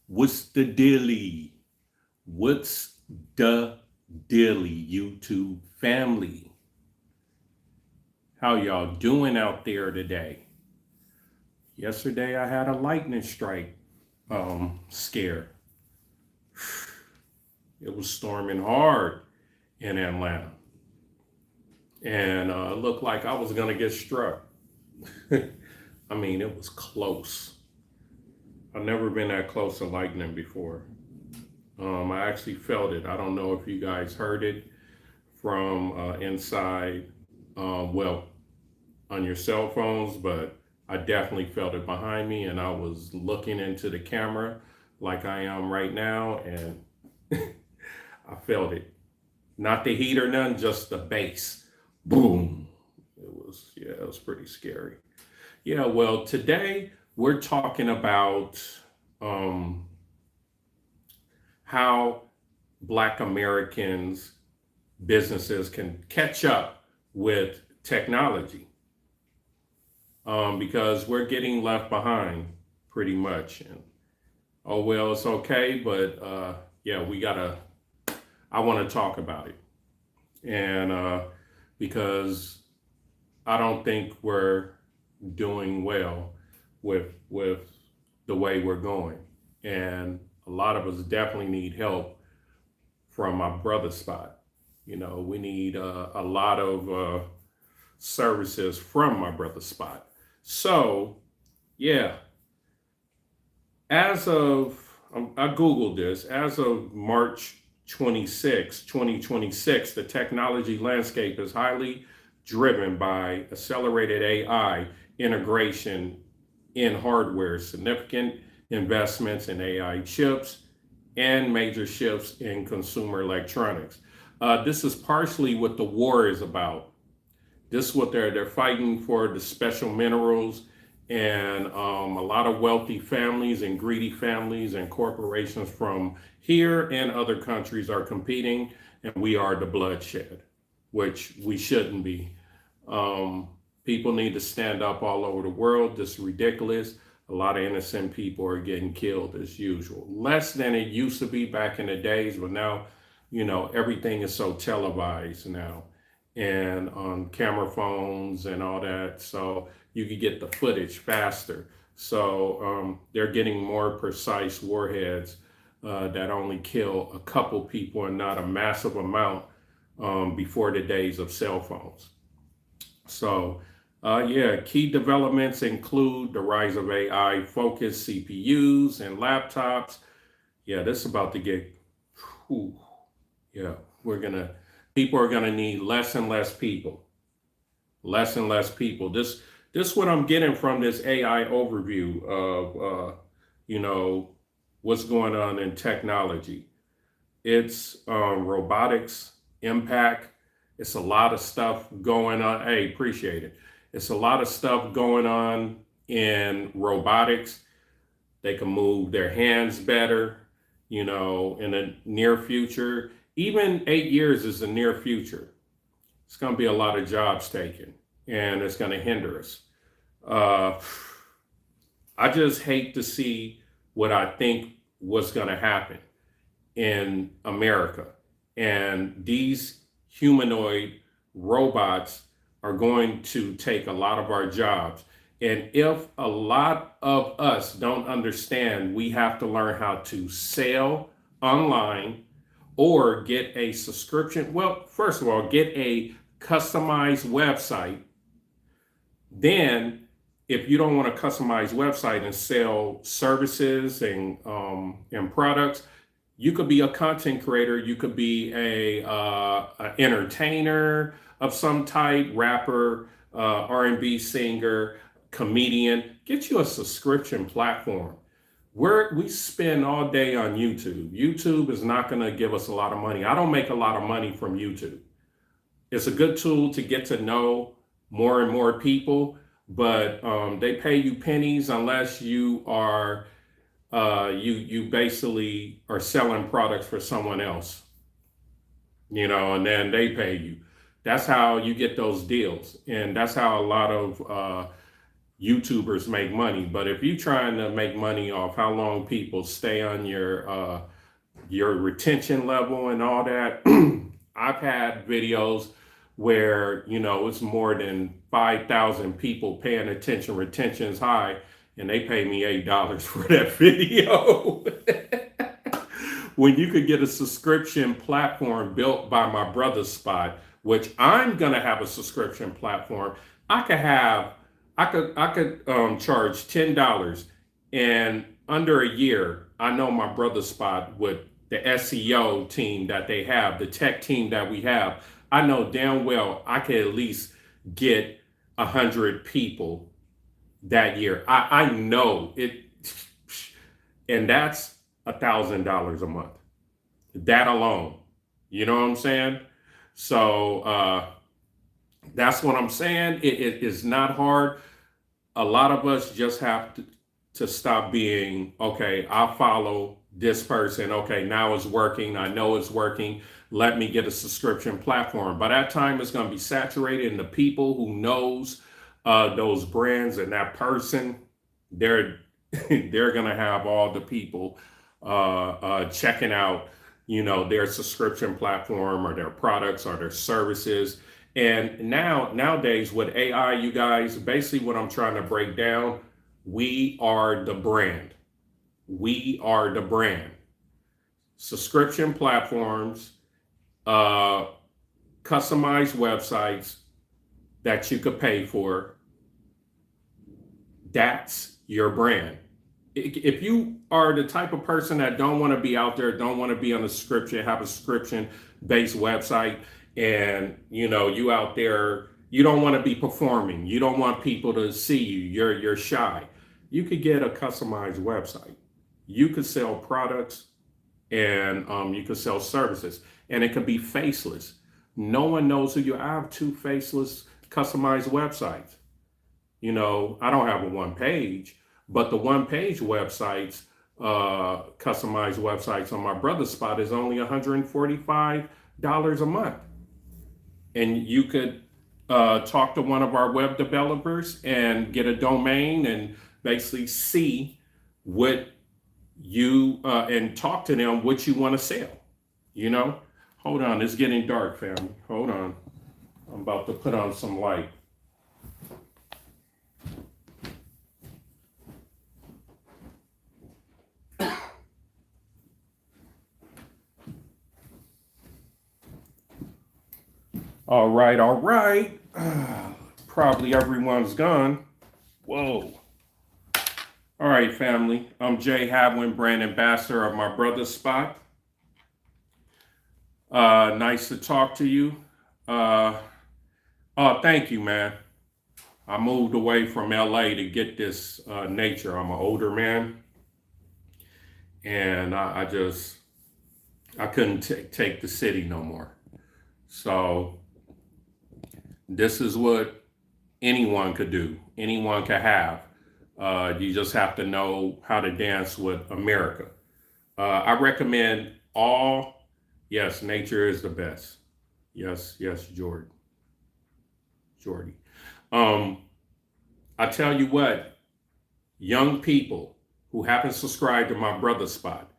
What's the dilly? What's the dilly, YouTube family? How y'all doing out there today? Yesterday I had a lightning strike scare. It was storming hard in Atlanta, and it looked like I was gonna get struck. I mean, it was close. I've never been that close to lightning before. I actually felt it. I don't know if you guys heard it from inside, well, on your cell phones, but I definitely felt it behind me, and I was looking into the camera like I am right now, and I felt it. Not the heat or none, just the bass. Boom. It was pretty scary. Yeah, well, today we're talking about um, how Black Americans businesses can catch up with technology, because we're getting left behind pretty much. And oh well, it's okay, but yeah, we gotta. I want to talk about it, and because I don't think we're doing well with the way we're going, and a lot of us definitely need help from my brother spot. You know, we need a lot of services from my brother spot. So, yeah, as of, I Googled this, as of March 26, 2026, the technology landscape is highly driven by accelerated AI integration in hardware, significant investments in AI chips, and major shifts in consumer electronics. This is partially what the war is about. This is what they're fighting for, the special minerals, and a lot of wealthy families and greedy families and corporations from here and other countries are competing, and we are the bloodshed, which we shouldn't be. Um, People need to stand up all over the world. This is ridiculous. A lot of innocent people are getting killed as usual. Less than it used to be back in the days, but now, everything is so televised now and on camera phones and all that. So you could get the footage faster. So they're getting more precise warheads that only kill a couple people and not a massive amount before the days of cell phones. So, yeah, key developments include the rise of AI focused CPUs and laptops. Yeah, this is about to get, whew, yeah, people are gonna need less and less people, less and less people. This is what I'm getting from this AI overview of, you know, what's going on in technology. It's robotics, impact. It's a lot of stuff going on. Hey, appreciate it. It's a lot of stuff going on in robotics. They can move their hands better, in the near future. Even 8 years is the near future. It's going to be a lot of jobs taken, and it's going to hinder us. Uh, I just hate to see what I think was going to happen in America. And these humanoid robots are going to take a lot of our jobs. And if a lot of us don't understand, we have to learn how to sell online or get a subscription. Well, first of all, get a customized website. Then, if you don't want a customized website and sell services and products, you could be a content creator. You could be a entertainer of some type, rapper, R&B singer, comedian. Get you a subscription platform. We spend all day on YouTube. YouTube is not going to give us a lot of money. I don't make a lot of money from YouTube. It's a good tool to get to know more and more people, but they pay you pennies unless you are you basically are selling products for someone else, and then they pay you. That's how you get those deals, and that's how a lot of YouTubers make money. But if you're trying to make money off how long people stay on your retention level and all that, I've had videos where it's more than 5,000 people paying attention. Retention's high, and they pay me $8 for that video. When you could get a subscription platform built by my brother's spot, which I'm gonna have a subscription platform, I could have, I could charge $10, and under a year, I know my brother's spot with the SEO team that they have, the tech team that we have, I know damn well I could at least get 100 people that year. I know it, and that's $1,000 a month. That alone, you know what I'm saying? So that's what I'm saying. It is not hard. A lot of us just have to stop being, okay, I follow this person. Okay, now it's working. I know it's working. Let me get a subscription platform. By that time, it's going to be saturated, and the people who knows those brands and that person, they're they're going to have all the people checking out, their subscription platform or their products or their services. And nowadays with AI, you guys, basically what I'm trying to break down, we are the brand. We are the brand. Subscription platforms, customized websites that you could pay for. That's your brand. If you are the type of person that don't want to be out there, don't want to be on a subscription, have a subscription-based website, and you out there, you don't want to be performing, you don't want people to see you, you're shy, you could get a customized website. You could sell products, and you could sell services, and it could be faceless. No one knows who you are. I have 2 faceless customized websites. I don't have a one page, but the one page websites, customized websites on my brother's spot is only $145 a month. And you could talk to one of our web developers and get a domain and basically see what you and talk to them what you want to sell. Hold on, it's getting dark, family. Hold on, I'm about to put on some light. All right. Probably everyone's gone. Whoa. All right, family. I'm Jay Hadwin, brand ambassador of my brother's spot. Nice to talk to you. Oh, thank you, man. I moved away from LA to get this nature. I'm an older man, and I couldn't take the city no more. So this is what anyone could do. Anyone could have. You just have to know how to dance with America. I recommend yes, nature is the best. Yes, Jordy. I tell you what, young people who haven't subscribed to my brother's spot,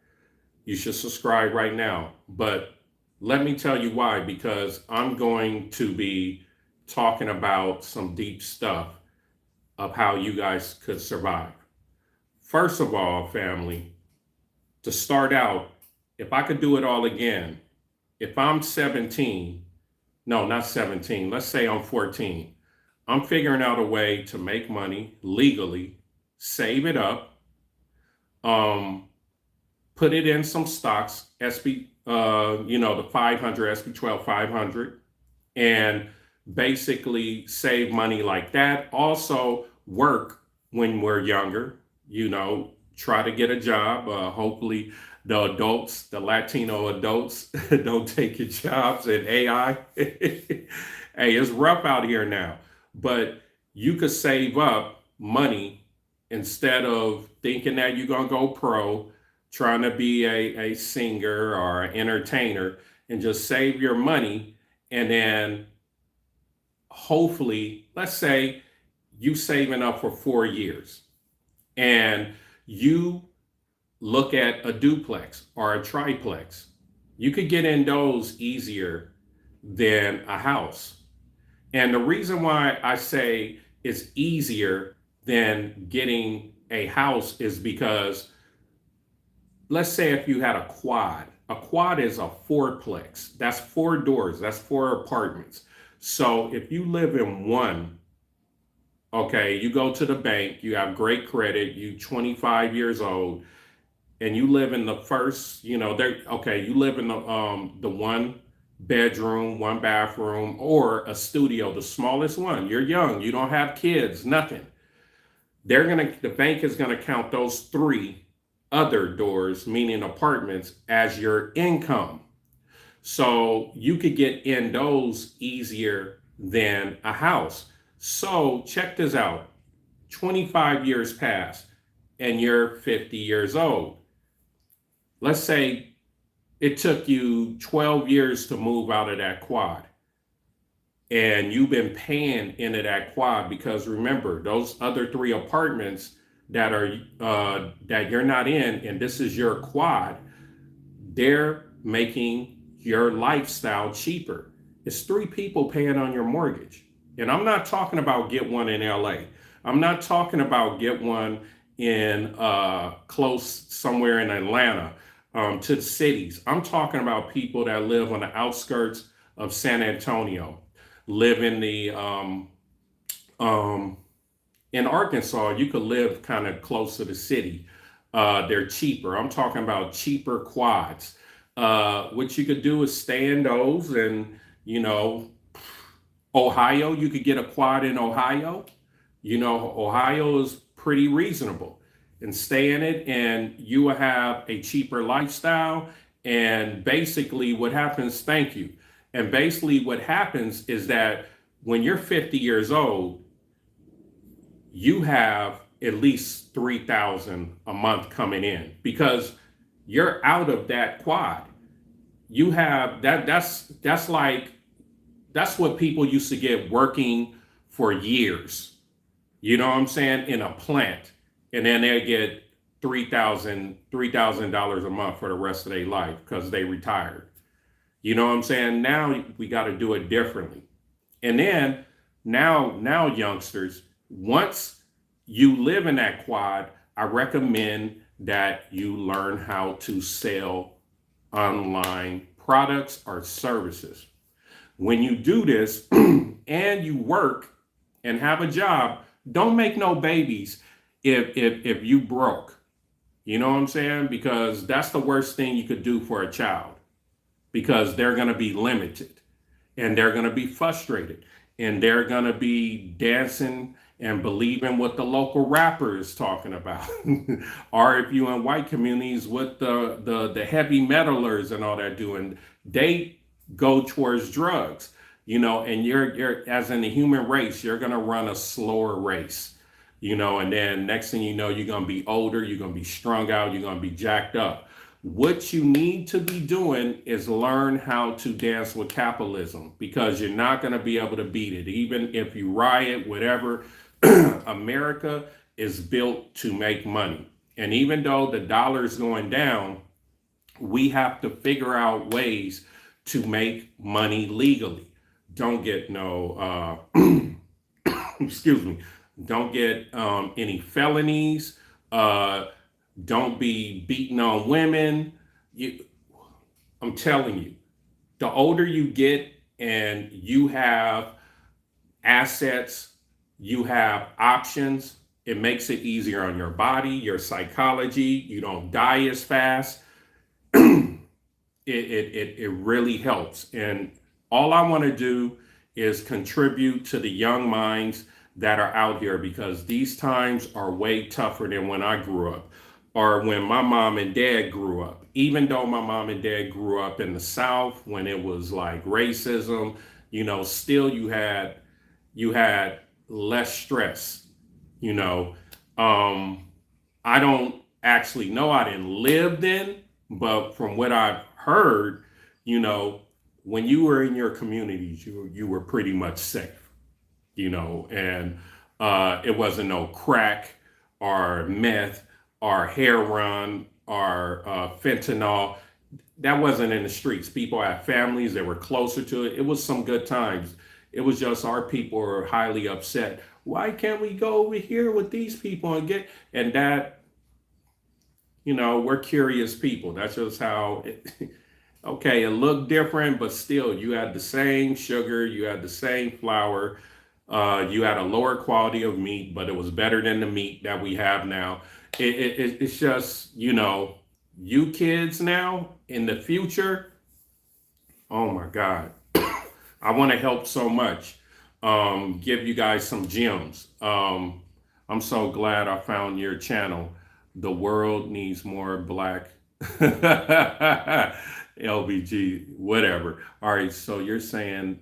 you should subscribe right now. But let me tell you why, because I'm going to be talking about some deep stuff of how you guys could survive. First of all, family, to start out, if I could do it all again, if I'm 17, no, not 17, let's say I'm 14, I'm figuring out a way to make money legally, save it up, put it in some stocks, the 500, SB12 500, and basically save money like that. Also work when we're younger, try to get a job. Hopefully the Latino adults don't take your jobs in AI. Hey, it's rough out here now, but you could save up money instead of thinking that you're going to go pro, trying to be a singer or an entertainer, and just save your money. And then hopefully, let's say you saving up for 4 years, and you look at a duplex or a triplex. You could get in those easier than a house. And the reason why I say it's easier than getting a house is because, let's say if you had a quad is a fourplex. That's four doors, that's four apartments. So if you live in one, okay, you go to the bank, you have great credit, you 25 years old, and you live in the first, there, okay, you live in the one bedroom, one bathroom, or a studio, the smallest one. You're young, you don't have kids, nothing. The bank is gonna count those three other doors, meaning apartments, as your income. So you could get in those easier than a house. So check this out. 25 years pass and you're 50 years old. Let's say it took you 12 years to move out of that quad, and you've been paying into that quad, because remember, those other three apartments that you're not in, and this is your quad, they're making your lifestyle cheaper. It's three people paying on your mortgage. And I'm not talking about get one in LA. I'm not talking about get one in close somewhere in Atlanta, to the cities. I'm talking about people that live on the outskirts of San Antonio, live in the in Arkansas. You could live kind of close to the city. They're cheaper. I'm talking about cheaper quads. What you could do is stay in those, and Ohio, you could get a quad in Ohio. Ohio is pretty reasonable, and stay in it, and you will have a cheaper lifestyle. And basically, what happens, thank you. And basically, what happens is that when you're 50 years old, you have at least 3,000 a month coming in, because you're out of that quad. You have that. That's what people used to get working for years. You know what I'm saying? In a plant, and then they get $3,000 a month for the rest of their life because they retired. You know what I'm saying? Now we got to do it differently. And then now youngsters, once you live in that quad, I recommend that you learn how to sell online products or services. When you do this and you work and have a job, don't make no babies if you broke. You know what I'm saying? Because that's the worst thing you could do for a child, because they're going to be limited, and they're going to be frustrated, and they're going to be dancing and believing what the local rapper is talking about. Or if you in white communities, with the heavy metalers and all that doing, they go towards drugs, and you're as in the human race, you're going to run a slower race, and then next thing you know, you're going to be older, you're going to be strung out, you're going to be jacked up. What you need to be doing is learn how to dance with capitalism, because you're not going to be able to beat it. Even if you riot, whatever, America is built to make money. And even though the dollar is going down, we have to figure out ways to make money legally. Don't get no, excuse me, don't get any felonies. Don't be beating on women. I'm telling you, the older you get and you have assets, you have options, it makes it easier on your body, your psychology. You don't die as fast. It really helps. And all I want to do is contribute to the young minds that are out here, because these times are way tougher than when I grew up, or when my mom and dad grew up. Even though my mom and dad grew up in the South when it was like racism, still you had less stress. I don't actually know, I didn't live then, but from what I've heard, when you were in your communities, you were pretty much safe, and It wasn't no crack or meth or heroin or fentanyl. That wasn't in the streets. People had families, they were closer to it. It was some good times. It was just our people were highly upset. Why can't we go over here with these people and get, and that, we're curious people. That's just how it, okay, it looked different, but still, you had the same sugar, you had the same flour, you had a lower quality of meat, but it was better than the meat that we have now. It's just, you kids now in the future, oh my God, I want to help so much. Give you guys some gems. I'm so glad I found your channel. The world needs more black LBG, whatever. All right, so you're saying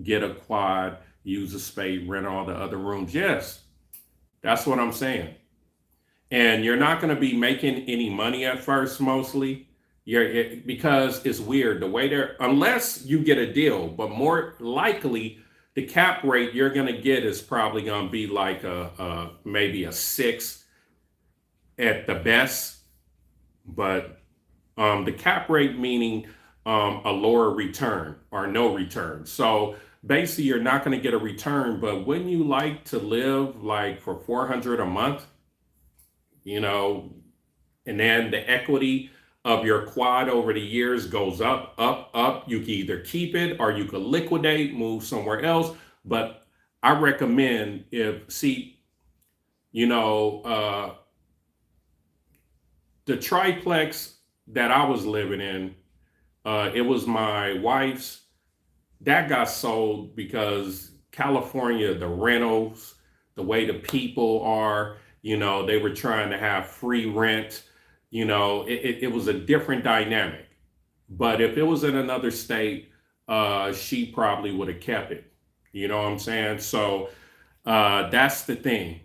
get a quad, use a spade, rent all the other rooms. Yes, that's what I'm saying. And you're not going to be making any money at first, mostly. Because it's weird the way they're, unless you get a deal, but more likely the cap rate you're going to get is probably going to be like maybe a 6 at the best. But the cap rate meaning a lower return or no return. So basically, you're not going to get a return. But wouldn't you like to live like for 400 a month? And then the equity of your quad over the years goes up, up, up. You can either keep it or you could liquidate, move somewhere else. But I recommend the triplex that I was living in, it was my wife's. That got sold because California, the rentals, the way the people are, they were trying to have free rent. It was a different dynamic. But if it was in another state, she probably would have kept it. You know what I'm saying? So that's the thing.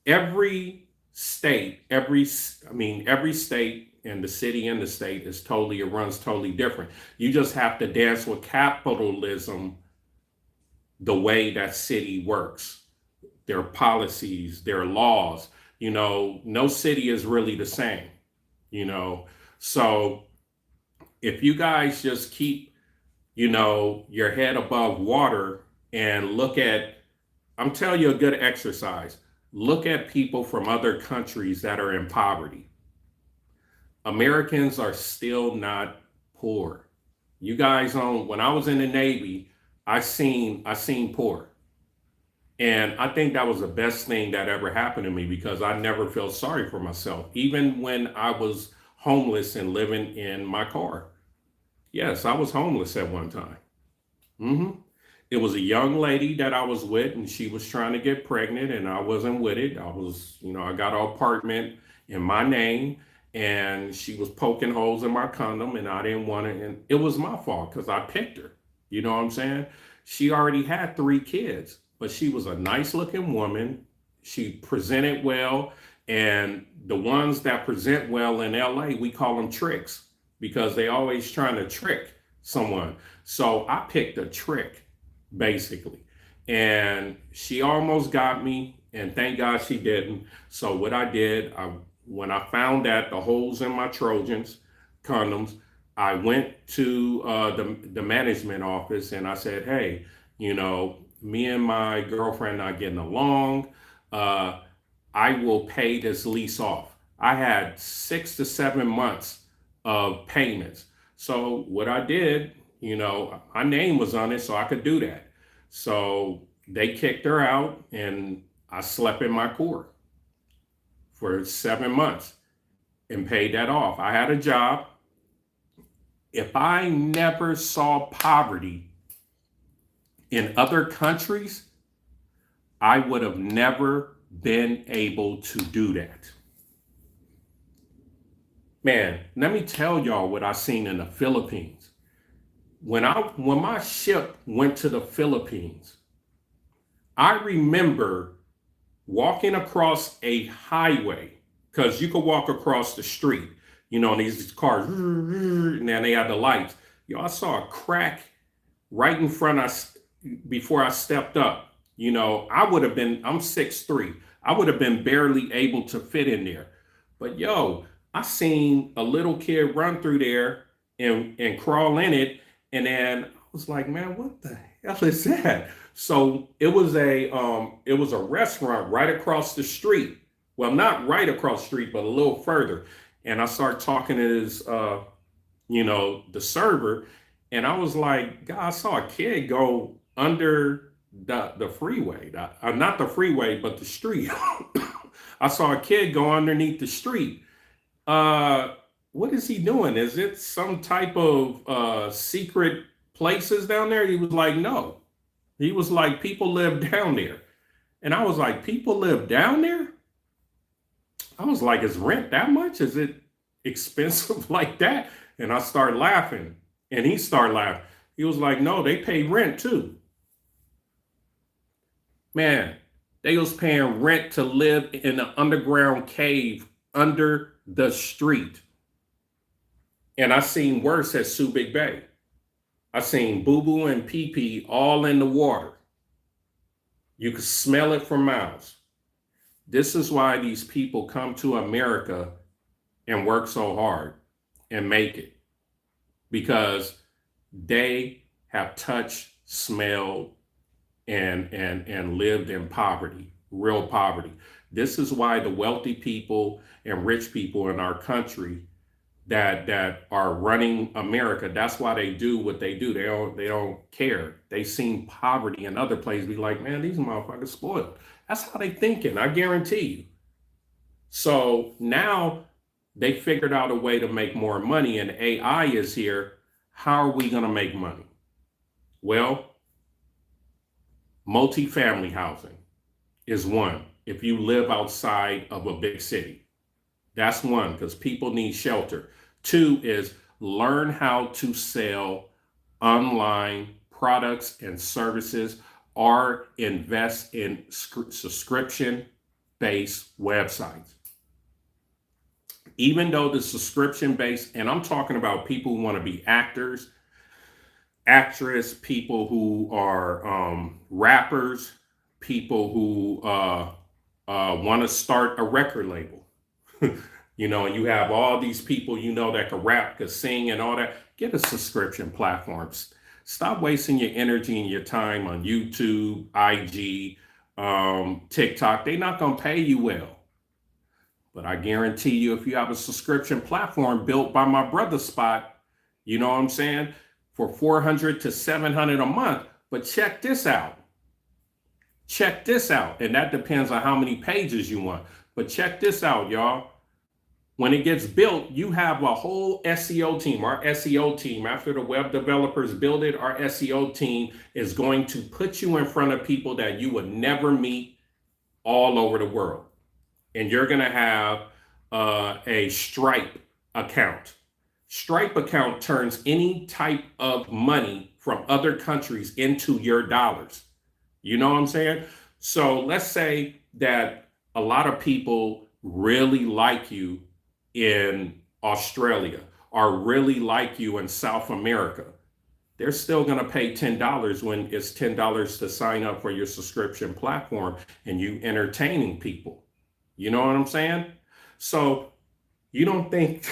Every state, every state and the city and the state it runs totally different. You just have to dance with capitalism the way that city works, their policies, their laws. No city is really the same, So if you guys just keep, your head above water and I'm telling you a good exercise. Look at people from other countries that are in poverty. Americans are still not poor. You guys when I was in the Navy, I seen poor. And I think that was the best thing that ever happened to me because I never felt sorry for myself, even when I was homeless and living in my car. Yes, I was homeless at one time. hmm It was a young lady that I was with, and she was trying to get pregnant, and I wasn't with it. I got an apartment in my name, and she was poking holes in my condom, and I didn't want it. And it was my fault because I picked her. You know what I'm saying? She already had 3 kids, but she was a nice looking woman. She presented well. And the ones that present well in LA, we call them tricks because they always trying to trick someone. So I picked a trick, basically. And she almost got me, and thank God she didn't. So what I did, when I found that the holes in my Trojans condoms, I went to the management office and I said, hey, me and my girlfriend not getting along. I will pay this lease off. I had 6 to 7 months of payments. So what I did, my name was on it, so I could do that. So they kicked her out and I slept in my core for 7 months and paid that off. I had a job. If I never saw poverty in other countries, I would have never been able to do that. Man, let me tell y'all what I seen in the Philippines. When my ship went to the Philippines, I remember walking across a highway, because you could walk across the street, and these cars, and then they had the lights. I saw a crack right in front of, before I stepped up. You know, I'm 6'3". I would have been barely able to fit in there. But yo, I seen a little kid run through there and crawl in it. And then I was like, man, what the hell is that? So it was a restaurant right across the street. Well, not right across the street, but a little further. And I started talking to his the server, and I was like, God, I saw a kid go under the freeway, not the freeway, but the street. I saw a kid go underneath the street. Uh, what is he doing? Is it some type of secret places down there? He was like, no. He was like, people live down there. And I was like, people live down there? I was like, is rent that much? Is it expensive like that? And I started laughing. And he started laughing. He was like, no, they pay rent too. Man, they was paying rent to live in an underground cave under the street. And I seen worse at Subic Bay. I seen Boo Boo and Pee Pee all in the water. You could smell it for miles. This is why these people come to America and work so hard and make it, because they have touched, smelled, and lived in poverty, real poverty. This is why the wealthy people and rich people in our country that are running America, that's why they do what they do. They don't care. They seen poverty in other places, be like, man, these motherfuckers spoiled. That's how they thinking, I guarantee you. So now they figured out a way to make more money, and AI is here. How are we going to make money? Well, multifamily housing is one. If you live outside of a big city, that's one, because people need shelter. Two is learn how to sell online products and services, or invest in subscription-based websites. Even though the subscription-based, and I'm talking about people who want to be actors, actress, people who are rappers, people who want to start a record label. And you have all these people, that can rap, can sing and all that. Get a subscription platform. Stop wasting your energy and your time on YouTube, IG, TikTok. They're not going to pay you well. But I guarantee you, if you have a subscription platform built by my brother Spot, you know what I'm saying, for $400 to $700 a month. But check this out. Check this out. And that depends on how many pages you want. But check this out, y'all. When it gets built, you have a whole SEO team. Our SEO team, after the web developers build it, our SEO team is going to put you in front of people that you would never meet all over the world. And you're going to have a Stripe account. Stripe account turns any type of money from other countries into your dollars. You know what I'm saying? So let's say that a lot of people really like you in Australia, or really like you in South America. They're still going to pay $10 when it's $10 to sign up for your subscription platform and you entertaining people. You know what I'm saying? So you don't think,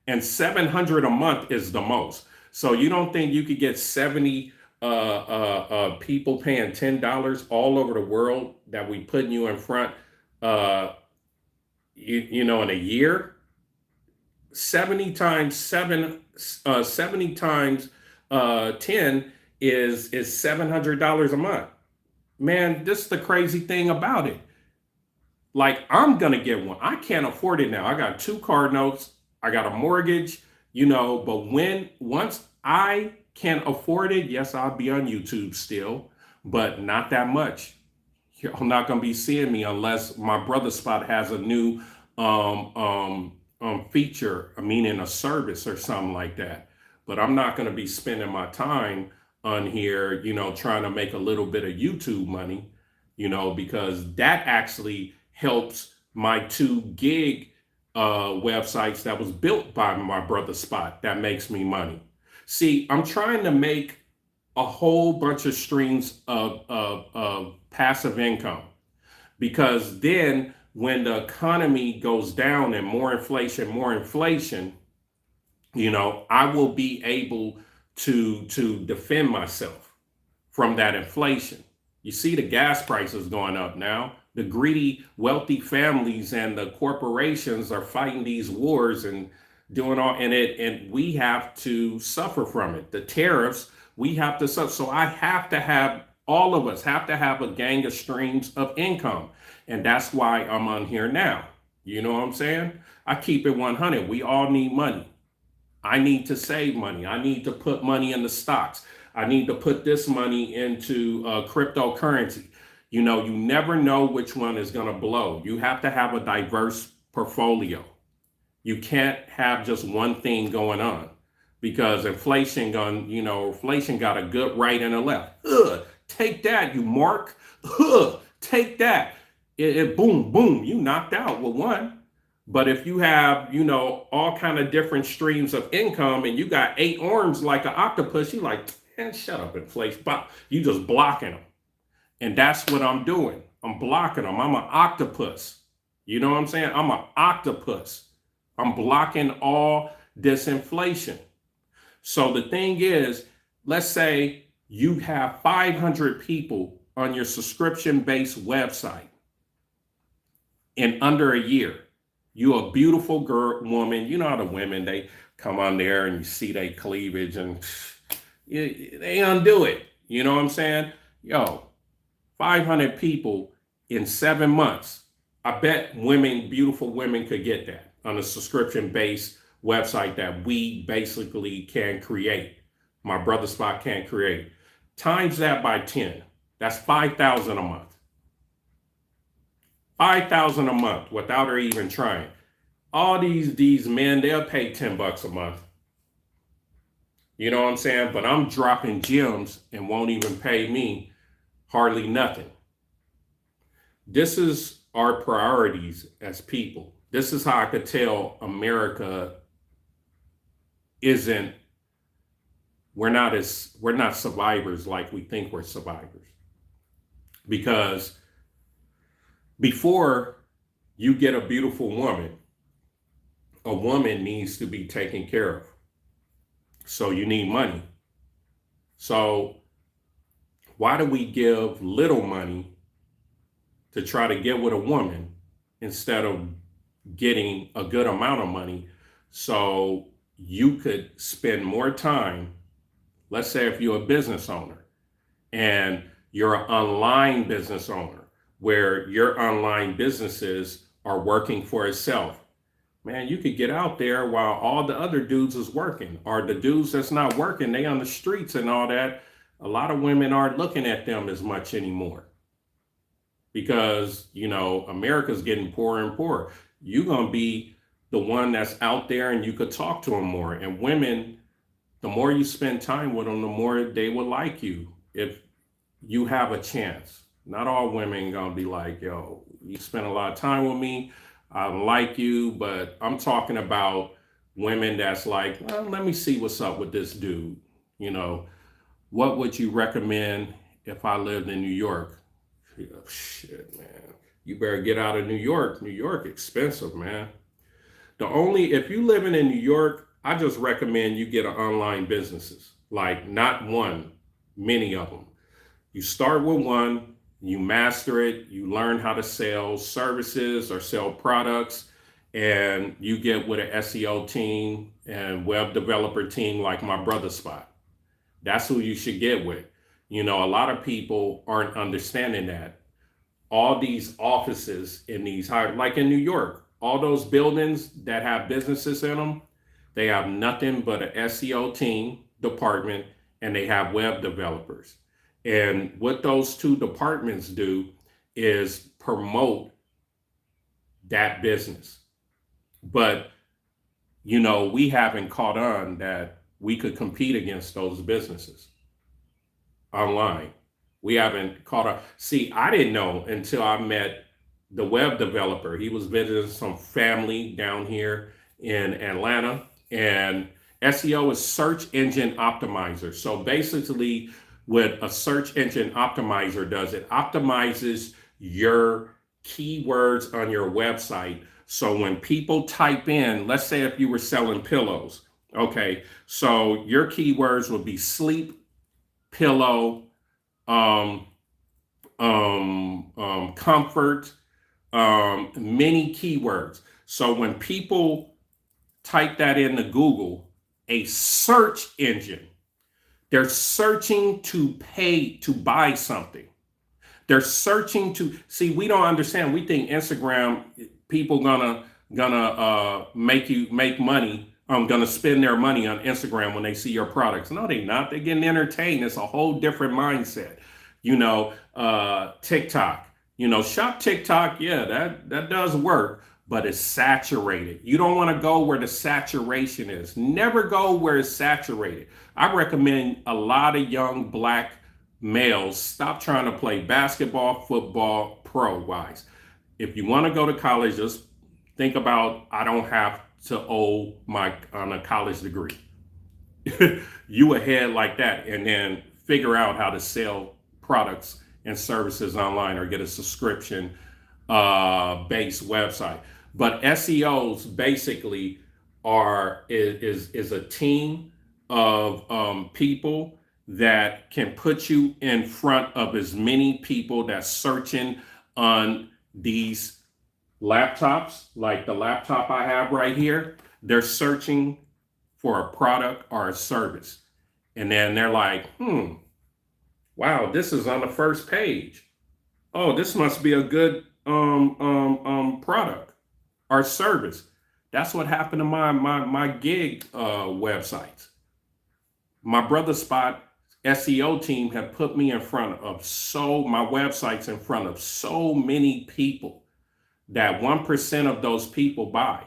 and $700 a month is the most. So you don't think you could get 70 people paying $10 all over the world that we putting you in front, in a year? 70 times 10 is $700 a month. Man, this is the crazy thing about it. Like, I'm going to get one. I can't afford it now. I got 2 car notes. I got a mortgage, but once I can't afford it, yes, I'll be on YouTube still, but not that much. You're not going to be seeing me unless my brother Spot has a new feature, meaning a service or something like that. But I'm not going to be spending my time on here, trying to make a little bit of YouTube money, because that actually helps my 2 gig websites that was built by my brother Spot that makes me money. See, I'm trying to make a whole bunch of streams of passive income. Because then when the economy goes down and more inflation, I will be able to defend myself from that inflation. You see the gas prices going up now. The greedy, wealthy families and the corporations are fighting these wars and doing all in it, and we have to suffer from it. The tariffs, we have to suffer. So I have to have all of us have to have a gang of streams of income. And that's why I'm on here now. You know what I'm saying? I keep it 100. We all need money. I need to save money. I need to put money in the stocks. I need to put this money into cryptocurrency. You never know which one is going to blow. You have to have a diverse portfolio. You can't have just one thing going on because inflation got a good right and a left. Take that, you mark. Take that. It boom, boom, you knocked out with one. But if you have, all kind of different streams of income and you got 8 arms like an octopus, you like, man, shut up, inflation. You just blocking them. And that's what I'm doing. I'm blocking them. I'm an octopus. You know what I'm saying? I'm an octopus. I'm blocking all this inflation. So the thing is, let's say you have 500 people on your subscription-based website in under a year. You're a beautiful woman. You know how the women, they come on there and you see their cleavage and they undo it. You know what I'm saying? 500 people in 7 months. I bet beautiful women could get that on a subscription-based website that we basically can create. My brother Spot can't create. Times that by 10. That's 5,000 a month. 5,000 a month without her even trying. All these men, they'll pay $10 a month. You know what I'm saying? But I'm dropping gems and won't even pay me hardly nothing. This is our priorities as people. This is how I could tell America we're not survivors like we think we're survivors. Because before you get a beautiful woman, a woman needs to be taken care of. So you need money. So why do we give little money to try to get with a woman instead of getting a good amount of money so you could spend more time? Let's say if you're a business owner and you're an online business owner where your online businesses are working for itself, man, you could get out there while all the other dudes is working, or the dudes that's not working, they on the streets and all that. A lot of women aren't looking at them as much anymore because, America's getting poorer and poorer. You're going to be the one that's out there and you could talk to them more. And women, the more you spend time with them, the more they will like you if you have a chance. Not all women going to be like, yo, you spend a lot of time with me, I like you, but I'm talking about women that's like, well, let me see what's up with this dude. What would you recommend if I lived in New York? Shit, man. You better get out of New York. New York expensive, man. If you living in New York, I just recommend you get an online businesses. Like not one, many of them. You start with one, you master it, you learn how to sell services or sell products, and you get with an SEO team and web developer team like my brother Spot. That's who you should get with. A lot of people aren't understanding that. All these offices in these like in New York, all those buildings that have businesses in them, they have nothing but an SEO team department and they have web developers. And what those two departments do is promote that business. But, we haven't caught on that we could compete against those businesses online. We haven't caught on. See, I didn't know until I met the web developer. He was visiting some family down here in Atlanta, and SEO is search engine optimizer. So basically, what a search engine optimizer does, it optimizes your keywords on your website. So when people type in, let's say if you were selling pillows, okay, so your keywords would be sleep, pillow, um, comfort, many keywords. So when people type that into Google, a search engine, they're searching to pay to buy something. They're searching to see. We don't understand. We think Instagram people gonna make money. Gonna spend their money on Instagram when they see your products. No, they not. They're getting entertained. It's a whole different mindset. TikTok. Shop TikTok. Yeah, that does work, but it's saturated. You don't want to go where the saturation is. Never go where it's saturated. I recommend a lot of young black males stop trying to play basketball, football, pro wise. If you want to go to college, just think about, I don't have to owe on a college degree. You ahead like that, and then figure out how to sell products and services online or get a subscription based website. But SEOs basically is a team of people that can put you in front of as many people that's searching on these laptops, like the laptop I have right here. They're searching for a product or a service. And then they're like, wow, this is on the first page. Oh, this must be a good product or service. That's what happened to my gig websites. My Brother Spot SEO team have put me in front of my websites in front of so many people that 1% of those people buy.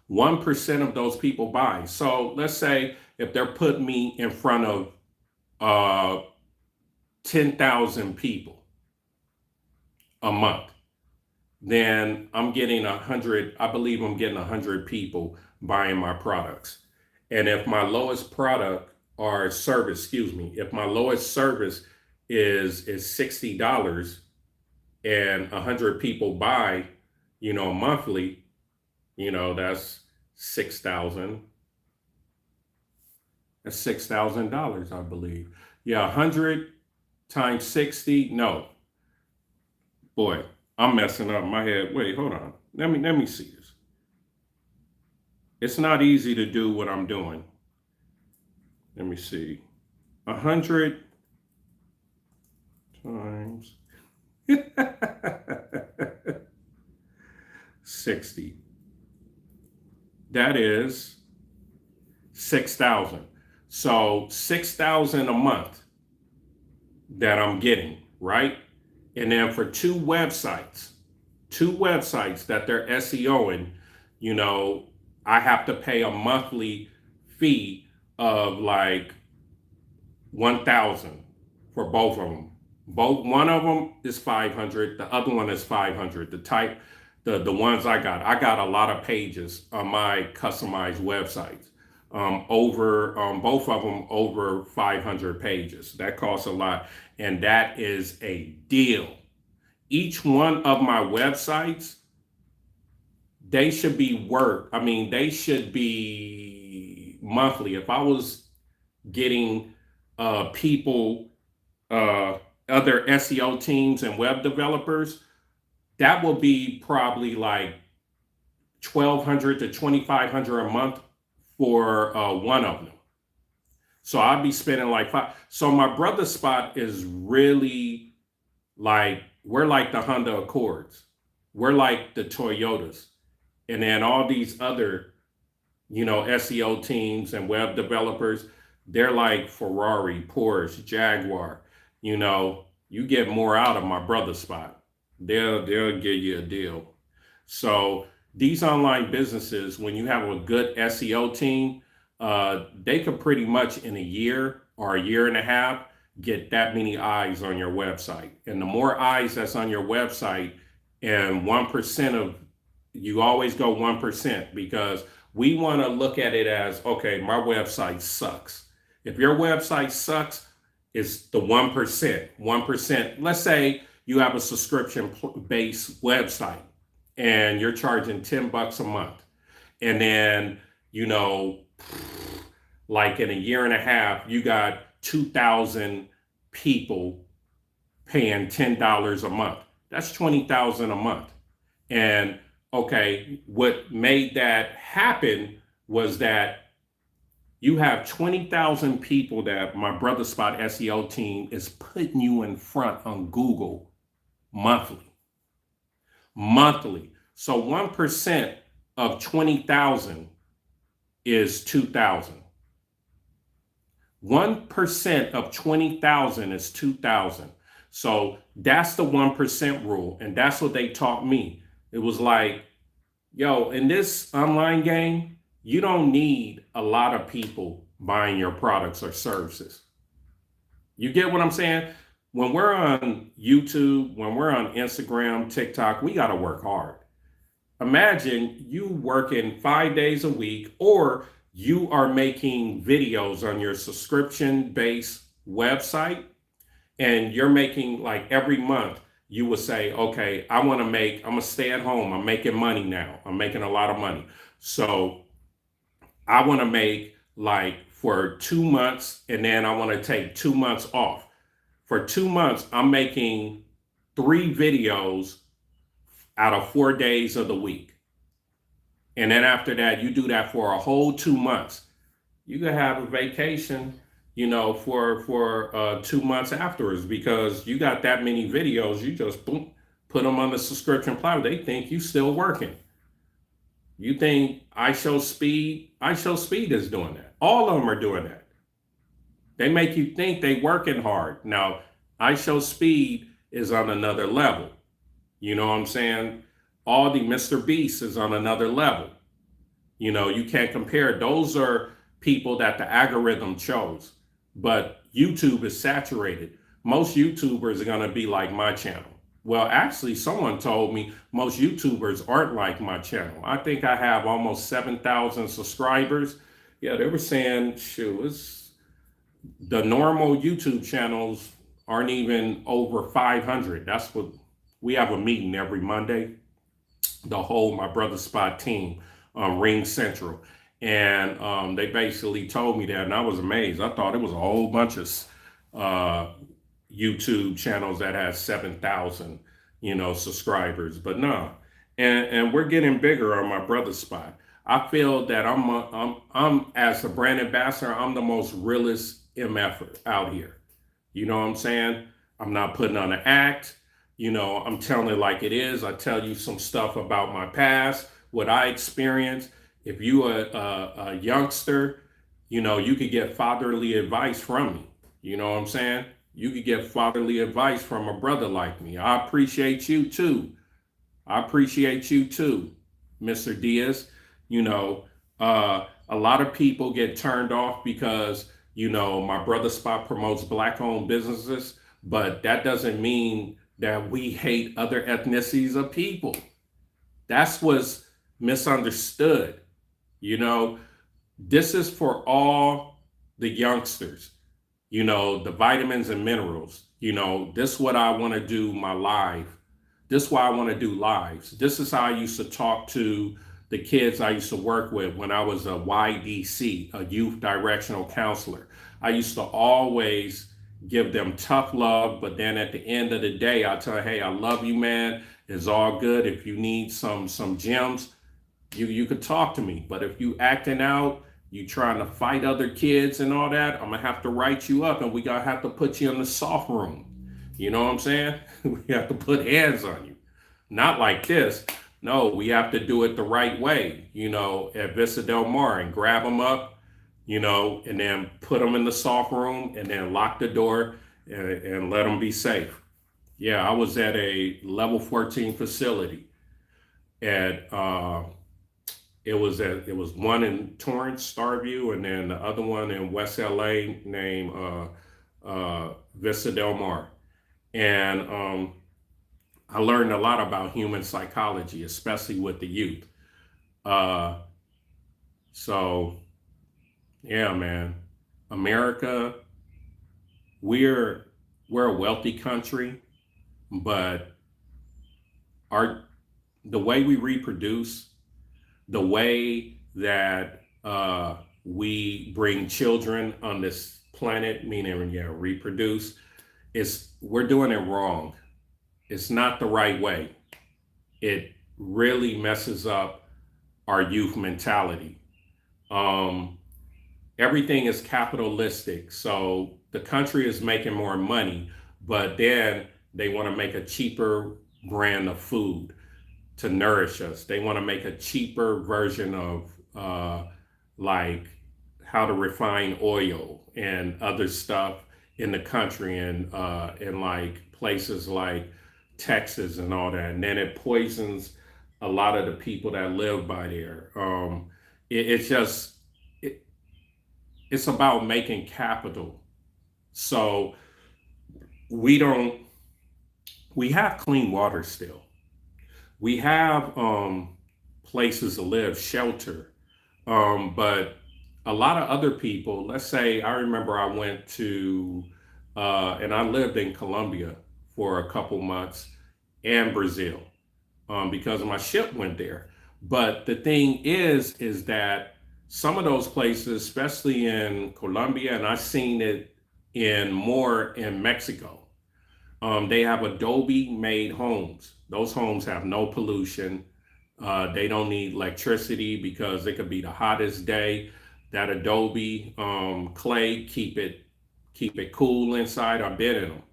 1% of those people buy. So let's say if they're putting me in front of 10,000 people a month, then I'm getting 100, I believe I'm getting 100 people buying my products. And if my lowest product or service, if my lowest service is $60 and 100 people buy, monthly, that's 6,000. That's $6,000, I believe. Yeah, 100 times 60. No, boy, I'm messing up my head. Wait, hold on. Let me see this. It's not easy to do what I'm doing. Let me see. 100 times 60. That is 6,000. So 6,000 a month that I'm getting, right? And then for two websites that they're SEOing, I have to pay a monthly fee of like 1,000 for both of them. One of them is 500. The other one is 500. The ones I got a lot of pages on my customized websites. Both of them over 500 pages. That costs a lot, and that is a deal. Each one of my websites, they should be they should be monthly. If I was getting people, other SEO teams and web developers, that will be probably like 1,200 to 2,500 a month for one of them. So I'd be spending like five. So my Brother Spot is really like, we're like the Honda Accords. We're like the Toyotas. And then all these other, SEO teams and web developers, they're like Ferrari, Porsche, Jaguar. You get more out of my Brother Spot. They'll give you a deal. So these online businesses, when you have a good SEO team, they could pretty much in a year or a year and a half get that many eyes on your website. And the more eyes that's on your website, and 1% of, you always go 1%, because We want to look at it as, okay, my website sucks. If your website sucks, it's the 1%. 1%. Let's say you have a subscription based website and you're charging $10 a month. And then, you know, like in a year and a half, you got 2,000 people paying $10 a month. That's 20,000 a month. And okay, what made that happen was that you have 20,000 people that my Brother Spot SEO team is putting you in front on Google monthly. Monthly. So 1% of 20,000 is 2,000. 1% of 20,000 is 2,000. So that's the 1% rule. And that's what they taught me. It was like, yo, in this online game, you don't need a lot of people buying your products or services. You get what I'm saying? When we're on YouTube, when we're on Instagram, TikTok, we got to work hard. Imagine you working 5 days a week, or you are making videos on your subscription based website, and you're making, like, every month you would say, okay, I'm gonna stay at home. I'm making money now. I'm making a lot of money. So I want to make, like, for 2 months, and then I want to take 2 months off. For 2 months, I'm making 3 videos out of 4 days of the week. And then after that, you do that for a whole 2 months. You could have a vacation, you know, for 2 months afterwards, because you got that many videos. You just boom, put them on the subscription platform. They think you still working. You think iShowSpeed is doing that. All of them are doing that. They make you think they working hard. Now, iShowSpeed is on another level. You know what I'm saying? All the Mr. Beast is on another level. You know, you can't compare. Those are people that the algorithm chose. But YouTube is saturated. Most YouTubers are going to be like my channel. Well, actually, someone told me most YouTubers aren't like my channel. I think I have almost 7,000 subscribers. Yeah, they were saying, shoot, the normal YouTube channels aren't even over 500. That's what we have a meeting every Monday, the whole My Brother Spot team, Ring Central. And they basically told me that, and I was amazed. I thought it was a whole bunch of YouTube channels that has 7,000, you know, subscribers, but no. And we're getting bigger on My Brother Spot. I feel that I'm as a brand ambassador, I'm the most realest MF out here. You know what I'm saying? I'm not putting on an act. You know, I'm telling it like it is. I tell you some stuff about my past, what I experienced. If you are a youngster, you know, you could get fatherly advice from me. You know what I'm saying? You could get fatherly advice from a brother like me. I appreciate you too. I appreciate you too, Mr. Diaz. You know, a lot of people get turned off because, you know, My Brother Spot promotes Black-owned businesses, but that doesn't mean that we hate other ethnicities of people. That's what's misunderstood. You know, this is for all the youngsters, you know, the vitamins and minerals. You know, this is what I want to do my live. This is why I want to do lives. This is how I used to talk to the kids I used to work with when I was a YDC, a youth directional counselor. I used to always give them tough love, but then at the end of the day, I tell them, hey, I love you, man. It's all good. If you need some gems, you could talk to me. But if you acting out, you trying to fight other kids and all that, I'm gonna have to write you up, and we gotta have to put you in the soft room. You know what I'm saying? We have to put hands on you. Not like this. No, we have to do it the right way, you know, at Vista Del Mar, and grab them up, you know, and then put them in the soft room, and then lock the door, and let them be safe. Yeah, I was at a level 14 facility at it was one in Torrance, Starview, and then the other one in West LA named Vista Del Mar. And I learned a lot about human psychology, especially with the youth. Uh, So yeah, man, America, we're we're a wealthy country, but our the way we reproduce, the way that we bring children on this planet, meaning yeah, reproduce, is we're doing it wrong. It's not the right way. It really messes up our youth mentality. Um, Everything is capitalistic, so the country is making more money, but then they want to make a cheaper brand of food to nourish us. They want to make a cheaper version of like how to refine oil and other stuff in the country and in like places like Texas and all that. And then it poisons a lot of the people that live by there. It's just it, it's about making capital. So we don't we have clean water still. We have places to live, shelter. But a lot of other people, let's say, I remember I went to, and I lived in Colombia for a couple months and Brazil because my ship went there. But the thing is that some of those places, especially in Colombia, and I've seen it in more in Mexico, they have Adobe made homes. Those homes have no pollution. They don't need electricity because it could be the hottest day. That Adobe clay keep it cool inside. I've been in them,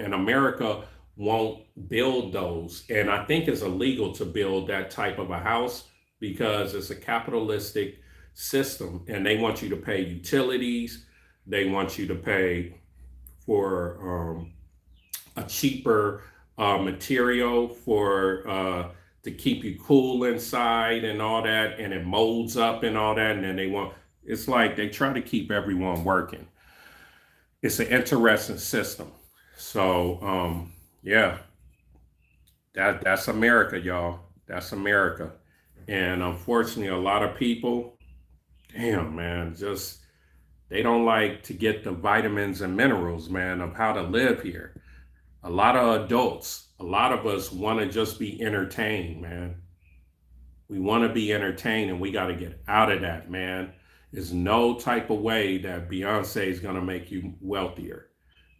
and America won't build those. And I think it's illegal to build that type of a house because it's a capitalistic system and they want you to pay utilities. They want you to pay for a cheaper material for to keep you cool inside and all that, and it molds up and all that, and then they want it's like they try to keep everyone working. It's an interesting system. So yeah, that's America, y'all. That's America. And unfortunately, a lot of people, damn man, just they don't like to get the vitamins and minerals, man, of how to live here. A lot of adults, a lot of us want to just be entertained, man. We want to be entertained and we got to get out of that, man. There's no type of way that Beyonce is going to make you wealthier.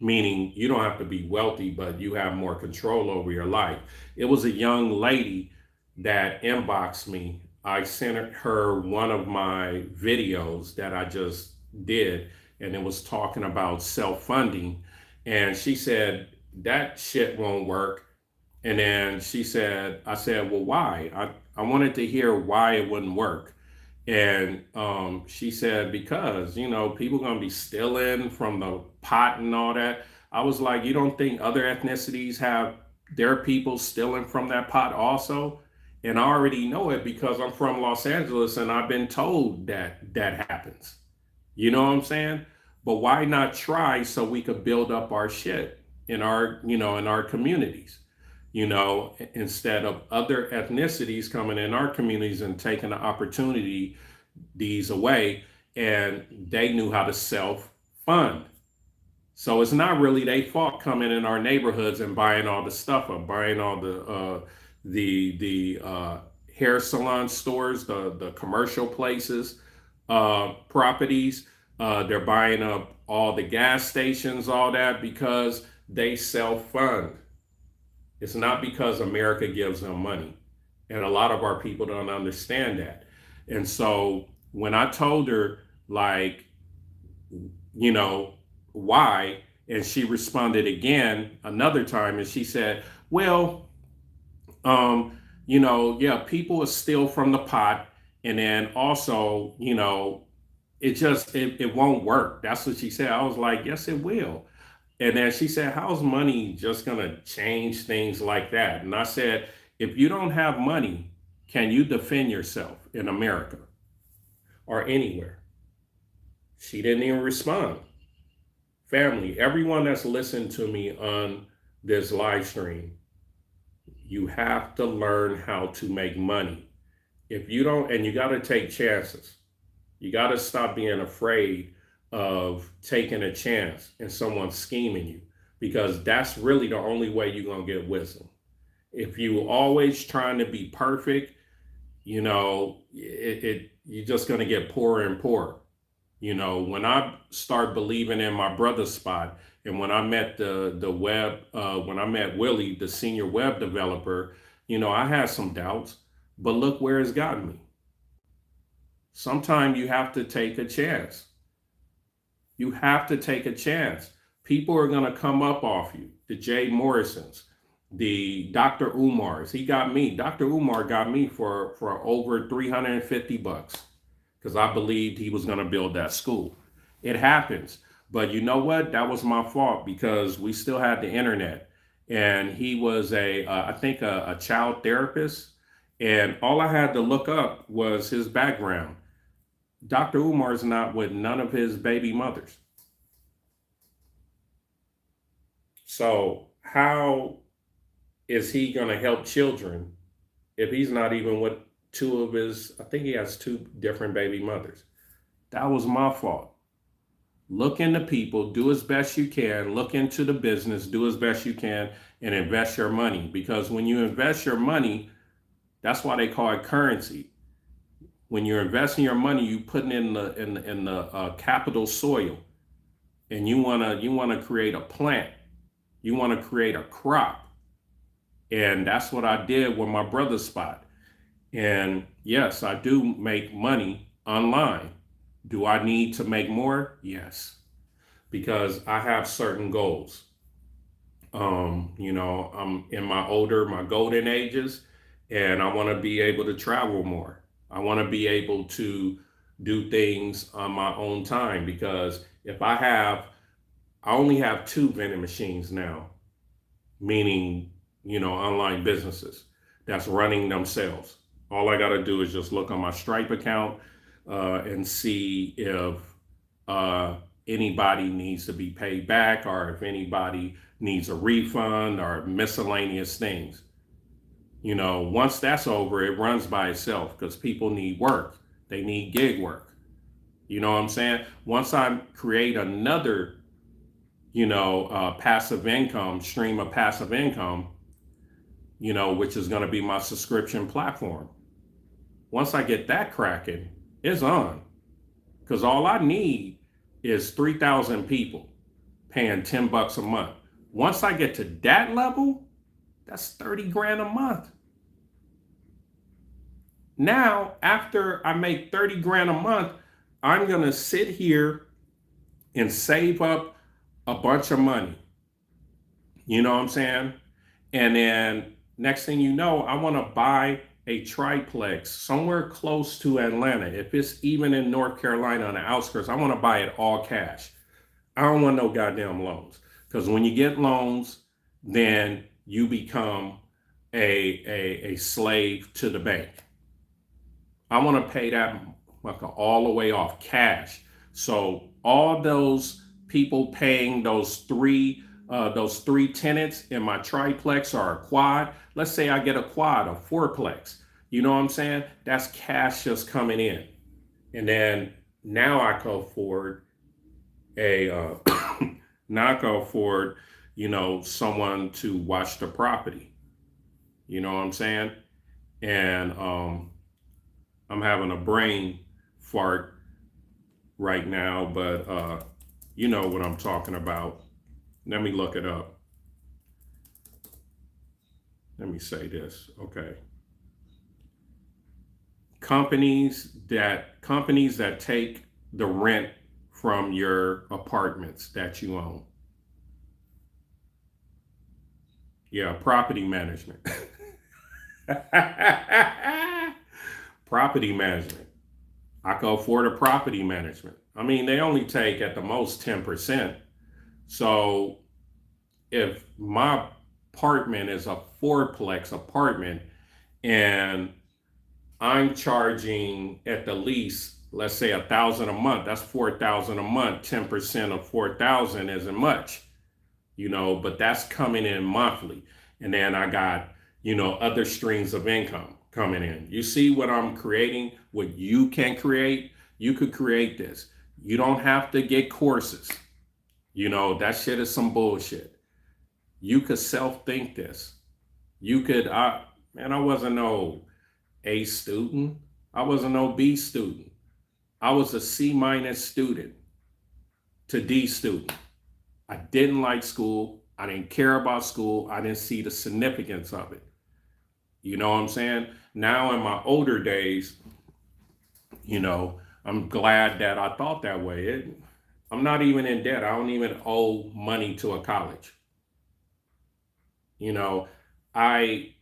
Meaning you don't have to be wealthy, but you have more control over your life. It was a young lady that inboxed me. I sent her one of my videos that I just did, and it was talking about self funding. And she said, that shit won't work. And then I said, well, why? I wanted to hear why it wouldn't work. And she said, because, people going to be stealing from the pot and all that. I was like, you don't think other ethnicities have their people stealing from that pot also? And I already know it because I'm from Los Angeles and I've been told that that happens. You know what I'm saying? But why not try so we could build up our shit in our communities? Instead of other ethnicities coming in our communities and taking the opportunity these away, and they knew how to self fund. So it's not really their fault coming in our neighborhoods and buying all the stuff or buying all the hair salon stores, the commercial places, properties. They're buying up all the gas stations, all that because they self fund. It's not because America gives them money. And a lot of our people don't understand that. And so when I told her, like, you know, why, and she responded again another time and she said, well, yeah, people are steal from the pot. And then also, it won't work. That's what she said. I was like, yes, it will. And then she said, how's money just going to change things like that? And I said, if you don't have money, can you defend yourself in America or anywhere? She didn't even respond. Family, everyone that's listened to me on this live stream, you have to learn how to make money. If you don't, and you got to take chances. You got to stop being afraid of taking a chance and someone scheming you, because that's really the only way you're going to get wisdom. If you always trying to be perfect, you're just going to get poorer and poorer. When I start believing in my brother's spot, and when I met the web, when I met Willie, the senior web developer, I had some doubts, but look where it's gotten me. Sometimes you have to take a chance. You have to take a chance. People are going to come up off you. The Jay Morrisons, the Dr. Umars. He got me. Dr. Umar got me for over $350 because I believed he was going to build that school. It happens. But you know what? That was my fault because we still had the internet. And he was I think a child therapist. And all I had to look up was his background. Dr. Umar's not with none of his baby mothers. So how is he going to help children if he's not even with two of his, I think he has two different baby mothers. That was my fault. Look into people, do as best you can, look into the business, do as best you can, and invest your money. Because when you invest your money, that's why they call it currency. When you're investing your money, you putting in the capital soil, and you wanna create a plant, you wanna create a crop, and that's what I did with my brother's spot. And yes, I do make money online. Do I need to make more? Yes, because I have certain goals. I'm in my golden ages, and I want to be able to travel more. I want to be able to do things on my own time because I only have two vending machines now, meaning, online businesses that's running themselves. All I got to do is just look on my Stripe account and see if anybody needs to be paid back or if anybody needs a refund or miscellaneous things. Once that's over, it runs by itself because people need work. They need gig work. You know what I'm saying? Once I create another, passive income, stream of passive income, which is going to be my subscription platform. Once I get that cracking, it's on. Because all I need is 3,000 people paying $10 a month. Once I get to that level, that's 30 grand a month. Now, after I make 30 grand a month, I'm going to sit here and save up a bunch of money. You know what I'm saying? And then next thing you know, I want to buy a triplex somewhere close to Atlanta. If it's even in North Carolina on the outskirts, I want to buy it all cash. I don't want no goddamn loans. Because when you get loans, then you become a slave to the bank. I want to pay that all the way off cash. So all those people paying those three tenants in my triplex or a quad. Let's say I get a quad, a fourplex. You know what I'm saying? That's cash just coming in. And then now I can afford someone to watch the property. You know what I'm saying? And I'm having a brain fart right now, but you know what I'm talking about. Let me look it up. Let me say this. Okay. Companies that take the rent from your apartments that you own. Yeah, property management. Property management. I can afford a property management. I mean, they only take at the most 10%. So if my apartment is a fourplex apartment and I'm charging at the least, let's say $1,000 a month, that's $4,000 a month. 10% of 4,000 isn't much, but that's coming in monthly. And then I got, other streams of income. coming in. You see what I'm creating, what you can create? You could create this. You don't have to get courses. That shit is some bullshit. You could self-think this. You could, man, I wasn't no A student. I wasn't no B student. I was a C minus student to D student. I didn't like school. I didn't care about school. I didn't see the significance of it. You know what I'm saying? Now in my older days, I'm glad that I thought that way. I'm not even in debt. I don't even owe money to a college. I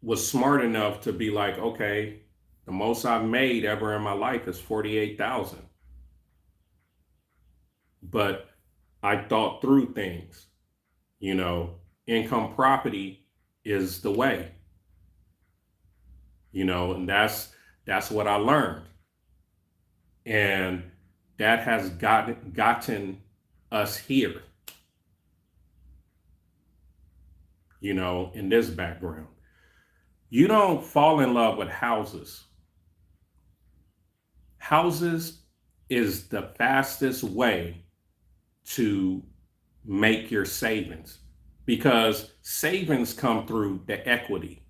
was smart enough to be like, okay, the most I've made ever in my life is 48,000. But I thought through things. Income property is the way. And that's what I learned. And that has gotten us here, in this background. You don't fall in love with houses. Houses is the fastest way to make your savings, because savings come through the equity.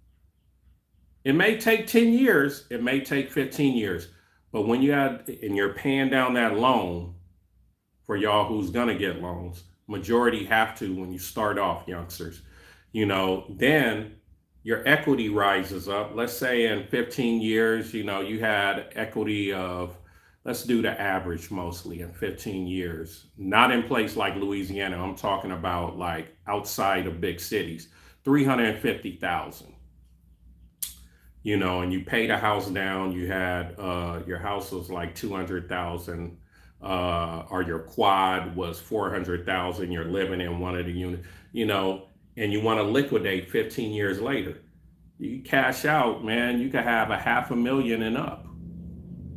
It may take 10 years, it may take 15 years, but when you're paying down that loan, for y'all who's gonna get loans, majority have to when you start off, youngsters, then your equity rises up. Let's say in 15 years, you had equity of, let's do the average mostly in 15 years, not in place like Louisiana. I'm talking about like outside of big cities, 350,000. And you paid a house down. You had your house was like 200,000, or your quad was 400,000. You're living in one of the units, and you want to liquidate 15 years later. You cash out, man. You could have $500,000 and up.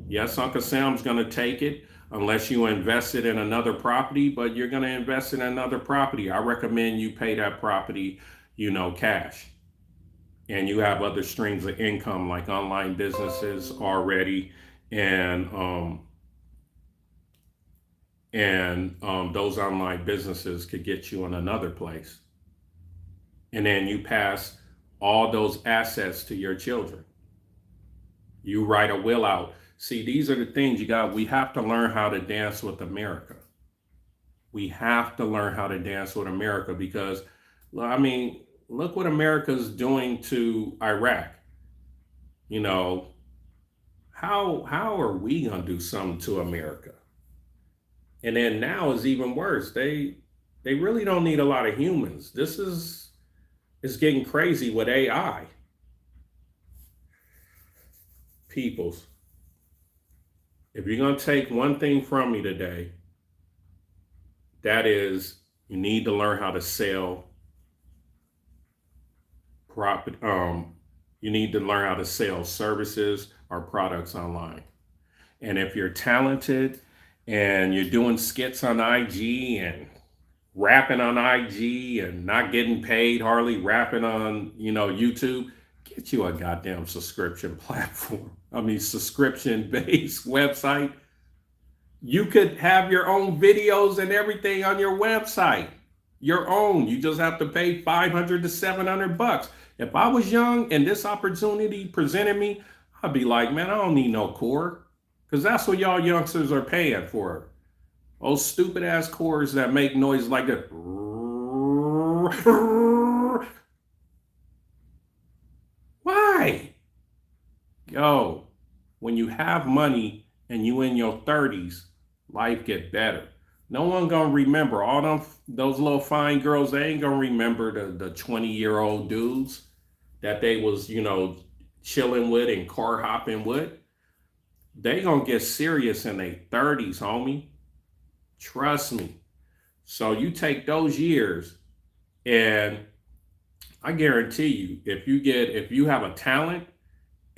Yes, Uncle Sam's going to take it unless you invest it in another property, but you're going to invest in another property. I recommend you pay that property, cash. And you have other streams of income like online businesses already, and those online businesses could get you in another place. And then you pass all those assets to your children. You write a will out. See, these are the things we have to learn how to dance with America. We have to learn how to dance with America, because, look what America's doing to Iraq. How are we gonna do something to America? And then now is even worse. They really don't need a lot of humans. It's getting crazy with AI. Peoples, if you're gonna take one thing from me today, that is, you need to learn how to sell profit. You need to learn how to sell services or products online. And if you're talented and you're doing skits on IG and rapping on IG and not getting paid, hardly rapping on, YouTube, get you a goddamn subscription platform. Subscription-based website. You could have your own videos and everything on your website. Your own. You just have to pay $500 to $700. If I was young and this opportunity presented me, I'd be like, man, I don't need no core, because that's what y'all youngsters are paying for. Those stupid ass cores that make noise like that. Why? Yo, when you have money and you in your 30s, life get better. No one gonna remember all those little fine girls. They ain't gonna remember the 20-year-old dudes that they was, chilling with and car hopping with. They gonna get serious in their 30s, homie. Trust me. So you take those years, and I guarantee you, if you have a talent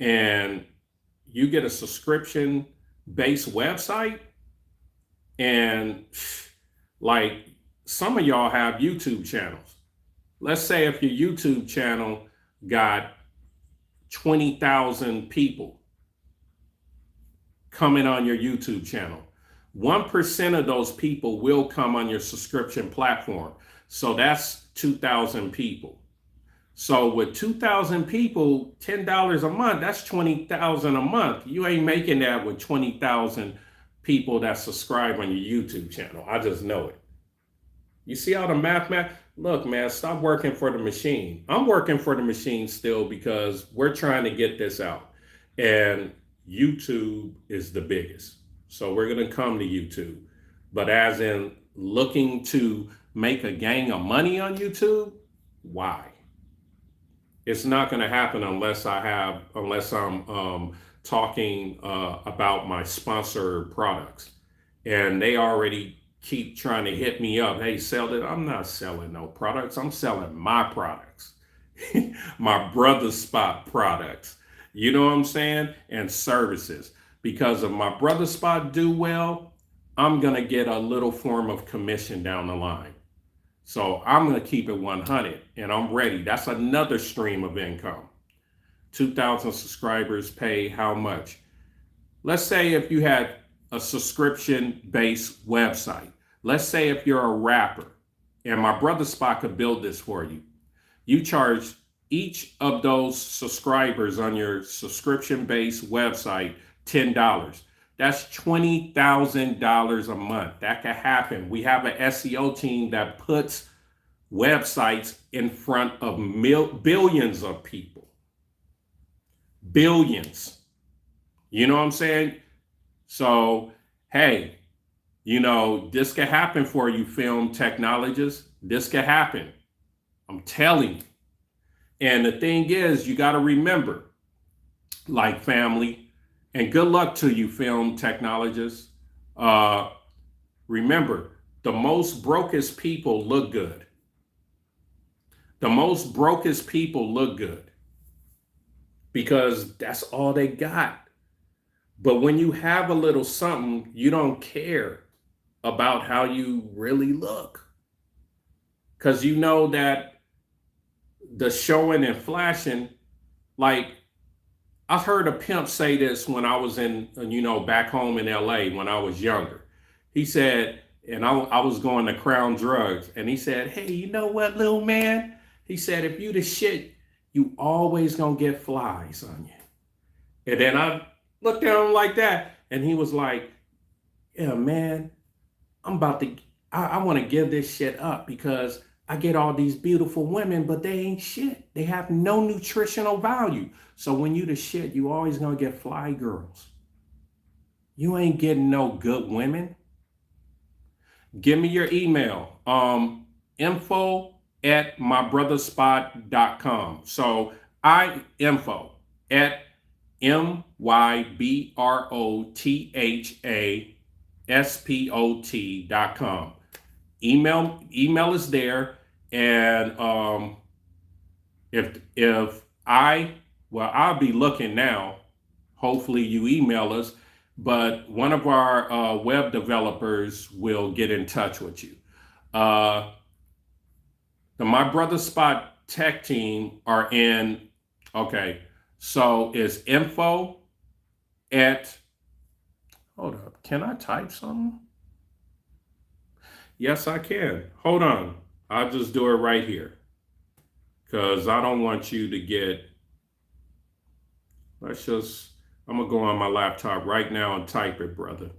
and you get a subscription-based website, and like some of y'all have YouTube channels. Let's say if your YouTube channel got 20,000 people coming on your YouTube channel. 1% of those people will come on your subscription platform. So that's 2,000 people. So with 2,000 people, $10 a month, that's 20,000 a month. You ain't making that with 20,000 people that subscribe on your YouTube channel. I just know it. You see how the math? Look, man, stop working for the machine. I'm working for the machine still because we're trying to get this out. And YouTube is the biggest. So we're going to come to YouTube. But as in looking to make a gang of money on YouTube, why? It's not going to happen unless I'm talking about my sponsor products. And they already keep trying to hit me up. Hey, sell it. I'm not selling no products. I'm selling my products, my Brother Spot products. You know what I'm saying? And services. Because if my Brother Spot do well, I'm going to get a little form of commission down the line. So I'm going to keep it 100 and I'm ready. That's another stream of income. 2,000 subscribers pay how much? Let's say if you had a subscription-based website. Let's say if you're a rapper and my Brother Spot could build this for you. You charge each of those subscribers on your subscription-based website $10. That's $20,000 a month. That could happen. We have an SEO team that puts websites in front of billions of people. Billions. You know what I'm saying? So, hey, you know, this could happen for you, film technologists. This could happen. I'm telling you. And the thing is, you got to remember, like family, and good luck to you, film technologists. Remember, the most brokest people look good. The most brokest people look good because that's all they got. But when you have a little something, you don't care about how you really look. Because you know that the showing and flashing, like, I've heard a pimp say this when I was back home in LA when I was younger. He said, and I was going to Crown Drugs, and he said, hey, you know what, little man? He said, if you the shit, you always gonna get flies on you. And then I looked at him like that, and he was like, yeah, man, I want to give this shit up because I get all these beautiful women, but they ain't shit. They have no nutritional value. So when you the shit, you always gonna get fly girls. You ain't getting no good women. Give me your email, info@mybrotherspot.com. So info at mybrothaspot.com. Email is there. And I'll be looking now. Hopefully you email us, but one of our web developers will get in touch with you. The My Brother Spot tech team are in, okay, so it's info at, hold up, can I type something? Yes, I can. Hold on. I'll just do it right here because I don't want you to get, I'm going to go on my laptop right now and type it, brother.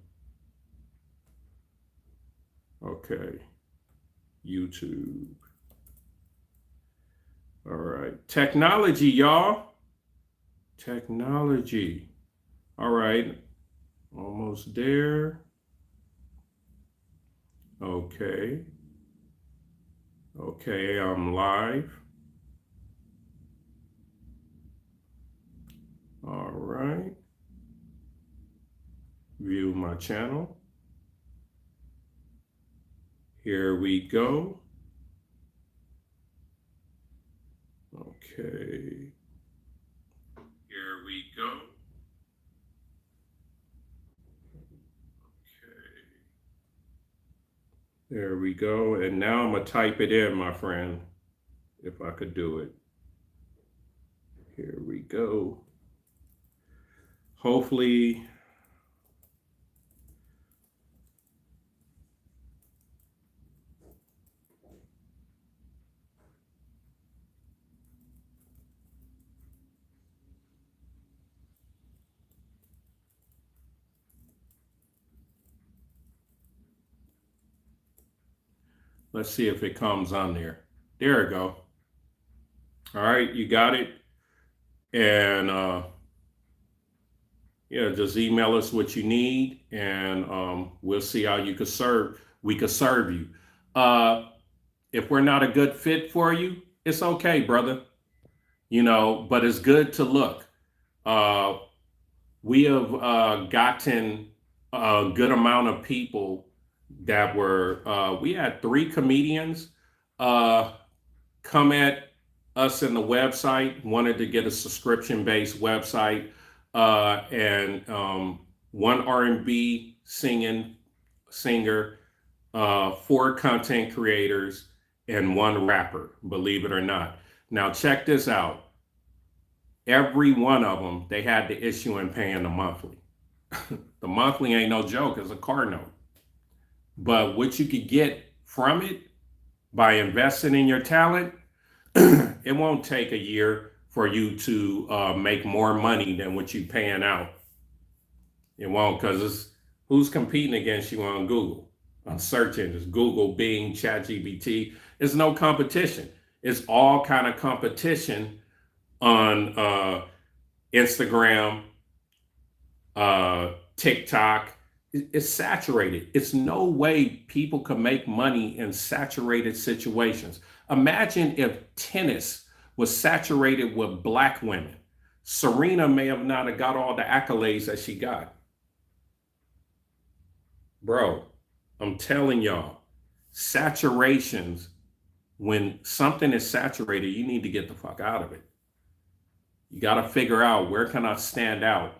Okay. YouTube. All right. Technology, y'all. Technology. All right. Almost there. Okay. Okay, I'm live. All right. View my channel. Here we go. Okay. Here we go. There we go. And now I'm going to type it in, my friend, if I could do it. Here we go. Hopefully, let's see if it comes on there. There we go. All right, you got it. And yeah, just email us what you need, and we'll see how you could serve. We could serve you. If we're not a good fit for you, it's okay, brother. But it's good to look. Uh, we have gotten a good amount of people that were. We had 3 comedians uh, come at us in the website, wanted to get a subscription-based website, and one R&B singer, 4 content creators, and 1 rapper, believe it or not. Now check this out. Every one of them, they had the issue in paying the monthly. The monthly ain't no joke, it's a car note. But what you could get from it by investing in your talent, it won't take a year for you to make more money than what you paying out. It won't, because it's who's competing against you on Google, on search engines, Google, Bing, ChatGPT. It's no competition. It's all kind of competition on Instagram, TikTok. It's saturated. It's no way people can make money in saturated situations. Imagine if tennis was saturated with Black women. Serena may have not have got all the accolades that she got. Bro, I'm telling y'all, saturations, when something is saturated, you need to get the fuck out of it. You got to figure out, where can I stand out?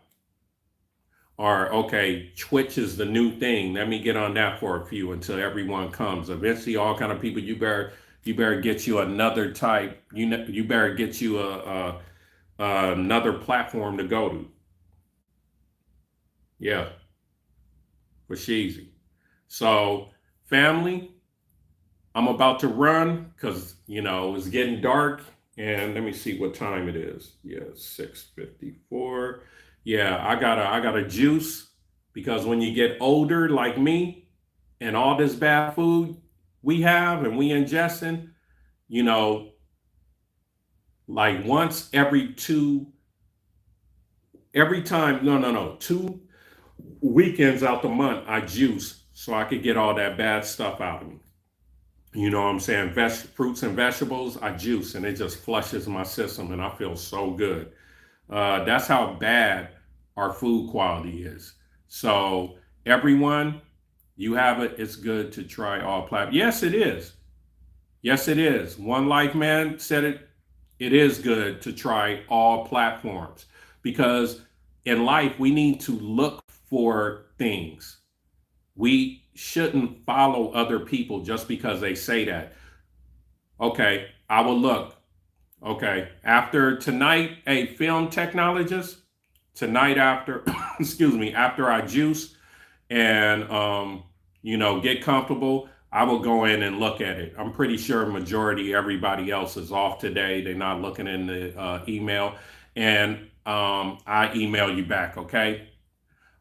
Or, okay, Twitch is the new thing. Let me get on that for a few until everyone comes. Eventually, all kind of people, you better get you another type. You better get you another platform to go to. Yeah, for Sheezy. So, family, I'm about to run because it's getting dark. And let me see what time it is. Yeah, 6:54. Yeah, I got a juice, because when you get older like me, and all this bad food we have and we ingesting, you know, like once every time, no, 2 weekends out the month, I juice so I could get all that bad stuff out of me. You know what I'm saying? Fruits and vegetables, I juice, and it just flushes my system, and I feel so good. That's how bad our food quality is. So, everyone, you have it. It's good to try all platforms. Yes, it is. Yes, it is. One Life Man said it. It is good to try all platforms, because in life we need to look for things. We shouldn't follow other people just because they say that. Okay, I will look. Okay, after tonight, a film technologist, tonight after, excuse me, after I juice and, get comfortable, I will go in and look at it. I'm pretty sure majority everybody else is off today. They're not looking in the email, and I email you back. Okay.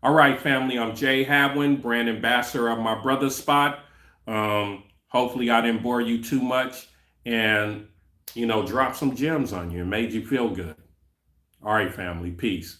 All right, family. I'm Jay Hadwin, brand ambassador of My Brother Spot. Hopefully, I didn't bore you too much, and drop some gems on you and made you feel good. All right, family. Peace.